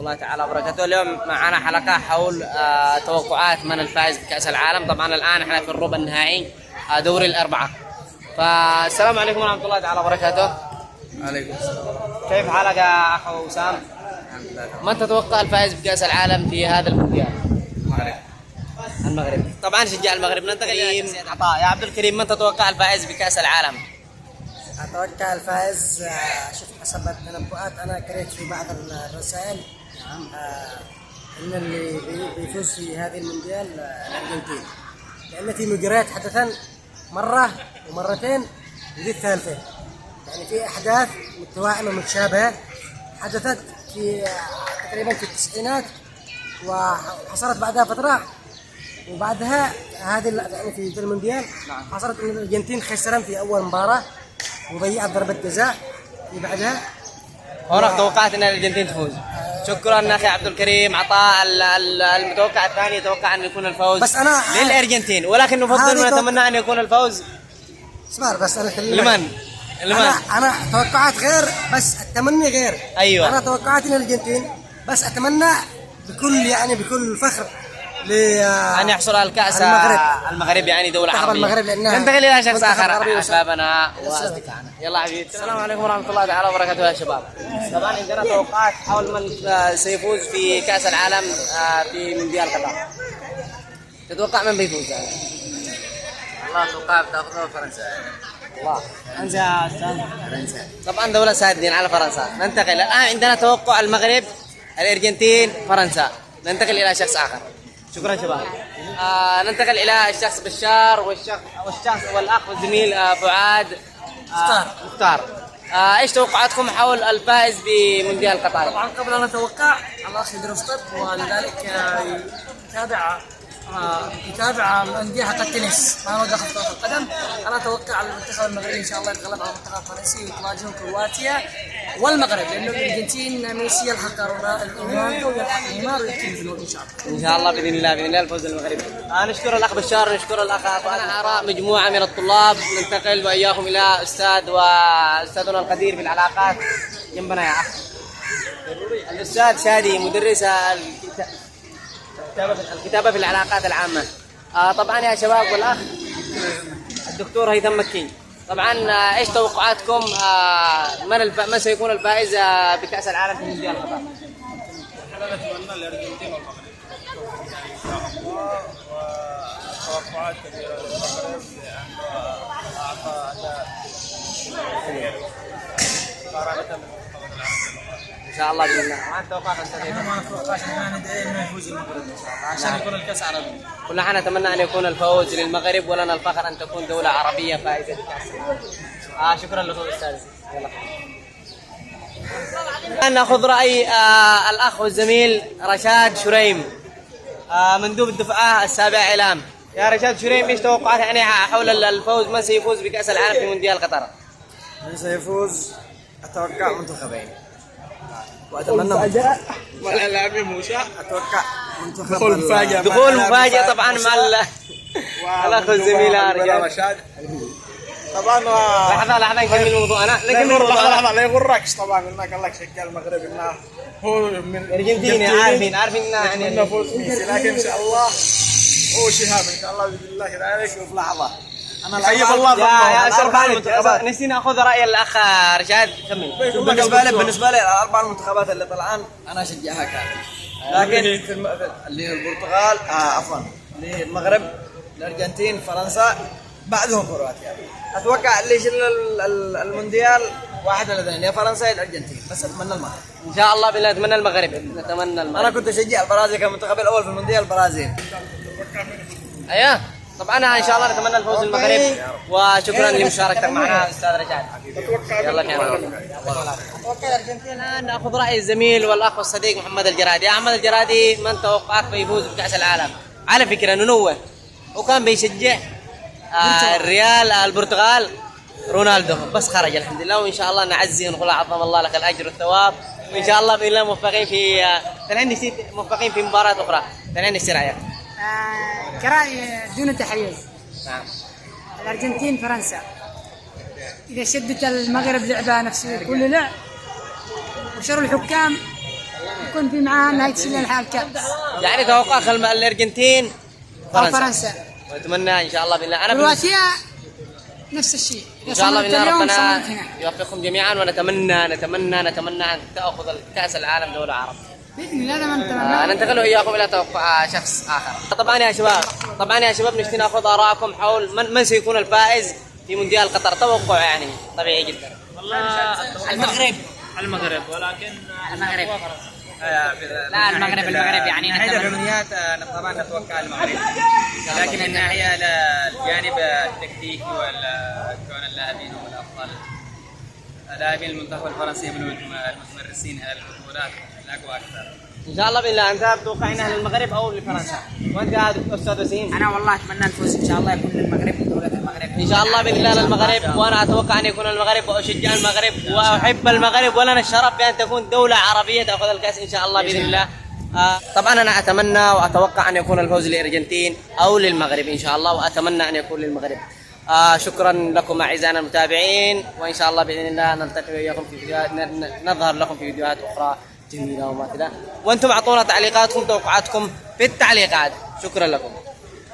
الله تعالى وبركاته. اليوم معنا حلقة حول توقعات من الفائز بكأس العالم. طبعا الآن احنا في الربع النهائي دوري الأربعة. فالسلام عليكم ورحمة الله تعالى وبركاته. عليكم السلام. كيف حالك يا أخو وسام؟ الحمد لله. من تتوقع الفائز بكأس العالم في هذا المونديال؟ المغرب. طبعا شجاع المغرب. ننتقل إلى عطاء. يا عبد الكريم، من تتوقع الفائز بكأس العالم؟ أتوقع الفائز شوف حسب التنبؤات أنا قريت في بعض الرسائل إن اللي بيفوز في هذه المونديال الأرجنتين، لأن في مجريات حدثا مرة ومرتين ودي الثالثة، يعني في أحداث متوائمة متشابهة حدثت في تقريبا في التسعينات وحصلت بعدها فترة، وبعدها هذه يعني في المونديال حصلت إن الأرجنتين خسرت في أول مباراة وضيعت ضربة جزاء في بعدها. هنا توقعت ان الارجنتين تفوز. شكرا اخي عبد الكريم. عطاء المتوقع الثاني يتوقع ان يكون الفوز بس أنا للارجنتين، ولكن نفضل ونتمنى ان يكون الفوز اسمع بس أنا لمن؟ أنا توقعات غير بس التمني غير. ايوه، أنا توقعت الارجنتين بس أتمنى بكل فخر أن يحصل على الكأس المغرب، يعني دولة عربية. المغرب لأنها ننتقل إلى شخص آخر، أحبابنا وأصدقائنا. يلا حبيبي. السلام عليكم ورحمة الله تعالى وبركاته يا شباب. طبعا عندنا توقعات حول من سيفوز في كأس العالم في مونديال قطر. تتوقع من بيفوز يعني؟ والله اتوقع بتاخذها فرنسا. الله. فرنسا يا أستاذ. فرنسا. طبعا دولة سادين على فرنسا. ننتقل الآن، عندنا توقع المغرب، الأرجنتين، فرنسا. ننتقل إلى شخص آخر. شكرا شباب. ننتقل الى الشخص بشار والشخص والاخ والزميل فؤاد مختار. ايش توقعاتكم حول الفائز بمونديال قطر؟ طبعا قبل ان نتوقع الاخ يدرس طب، ولذلك يتابع الانديه حتى التنس ما له دخل في كره القدم. انا اتوقع المنتخب المغربي ان شاء الله يتغلب على المنتخب الفرنسي ويتواجهون كرواتيا والمغرب، لانه الارجنتين ميسي يلحق رونالدو ويلحق نيمار ويمكن ان شاء الله. ان شاء الله باذن الله الفوز المغربي. نشكر الاخ بشار، نشكر الاخ انا اراء مجموعه من الطلاب. ننتقل واياكم الى استاذنا القدير في العلاقات جنبنا يا اخ الاستاذ شادي، مدرس الكتابة في العلاقات العامة. طبعا يا شباب والأخ الدكتور هيثم مكي، طبعا ايش توقعاتكم من سيكون الفائز بكأس العالم في مونديال قطر؟ احنا نتمنى الارجنتين والمغرب ان شاء الله، وتوقعات كبيرة للمغرب لأنه أعطى أداء مقارنة ان شاء الله باذن الله. ما اتوقع انا ما اتوقعش ان ندعي انه يفوز المغرب ان شاء الله عشان يكون الكاس عربي. كلنا نتمنى ان يكون الفوز للمغرب، ولنا الفخر ان تكون دوله عربيه فائزه بكاس العالم. شكرا لكم استاذ. يلا ناخذ راي الاخ والزميل رشاد شريم، مندوب الدفعه السابعه اعلام. يا رشاد شريم، ايش توقعات يعني حول الفوز؟ من سيفوز بكاس العالم في مونديال قطر؟ من سيفوز؟ أتوقع منتخبين وأتمنى ولا لاعبين موشى. أتوقع منتخب دخول مفاجئ طبعا مع الاخ والزميل رشاد. طبعا لحظه نكمل موضوعنا. لحظه لا يغركش. طبعا قلنا قال لك شجع المغرب انه هو من الارجنتين، عارفين يعني نفوز ميسي، لكن ان شاء الله هو شهاب ان شاء الله باذن الله ذلك. وفي لحظه انا خيب الله يا اشرف نسينا ناخذ راي الاخ رشاد. كمل. بالنسبه لي الاربع المنتخبات اللي طلعان انا اشجعها كامل، لكن في اللي البرتغال عفوا اللي المغرب، الارجنتين، فرنسا، بعدهم كرواتيا. اتوقع اللي يشيل المونديال واحد ولا اثنين، يا فرنسا يا الارجنتين، بس اتمنى المغرب ان شاء الله بالله. نتمنى المغرب. انا كنت اشجع البرازيل كمنتخب الاول في المونديال، البرازيل. ايوه طبعا ان شاء الله نتمنى الفوز للمغرب. وشكرا لمشاركتك معنا استاذ رشاد. يلا اتوقع الارجنتين. الان ناخذ راي الزميل والاخ والصديق محمد الجرادي. يا محمد الجرادي، من توقعك فيفوز بكاس العالم؟ على فكره ننوه، وكان بيشجع الريال البرتغال رونالدو، بس خرج الحمد لله. وان شاء الله نعزي ونقول عظم الله لك الاجر والثواب، وان شاء الله باذن الله موفقين في موفقين في مباراه اخرى. ايش رايك؟ كرأي دون تحيز. نعم. الأرجنتين فرنسا، إذا شدت المغرب لعبة نفسه كل لعب، وشر الحكام يكون في معاه نهاية السنة الكأس يعني توقع الارجنتين أو فرنسا. ونتمنى ان شاء الله بالله كرواتيا نفس الشيء. ان شاء الله بالله ربنا صمدت هنا. يوفقكم جميعا، ونتمنى ان تاخذ كاس العالم دوله عرب. بإذن الله نتمنى. ننتقل واياكم الى توقع شخص اخر. طبعا يا شباب نشتي ناخذ ارائكم حول من سيكون الفائز في مونديال قطر. توقع يعني طبيعي جدا. والله المغرب ولكن المغرب. لا المغرب يعني من ناحيه الرميات طبعا نتوقع المغرب، لكن من ناحيه الجانب التكتيكي وكون اللاعبين هم الافضل، لاعبين المنتخب الفرنسي من المتمرسين على البطولات الاقوى اكثر. ان شاء الله بالله. انت تتوقع انها للمغرب او لفرنسا؟ وانت يا استاذ وسيم؟ انا والله اتمنى الفوز ان شاء الله يكون للمغرب ودوله المغرب ان شاء الله باذن الله للمغرب، وانا اتوقع ان يكون المغرب واشجع المغرب واحب المغرب، ولنا الشرف بان تكون دوله عربيه تاخذ الكاس ان شاء الله باذن الله. طبعا انا اتمنى واتوقع ان يكون الفوز للارجنتين او للمغرب ان شاء الله، واتمنى ان يكون للمغرب. شكرا لكم اعزائنا المتابعين، وان شاء الله باذن الله نلتقي وياكم في فيديوهات، نظهر لكم في فيديوهات اخرى جميله وما كذا، وانتم اعطونا تعليقاتكم توقعاتكم في التعليقات. شكرا لكم.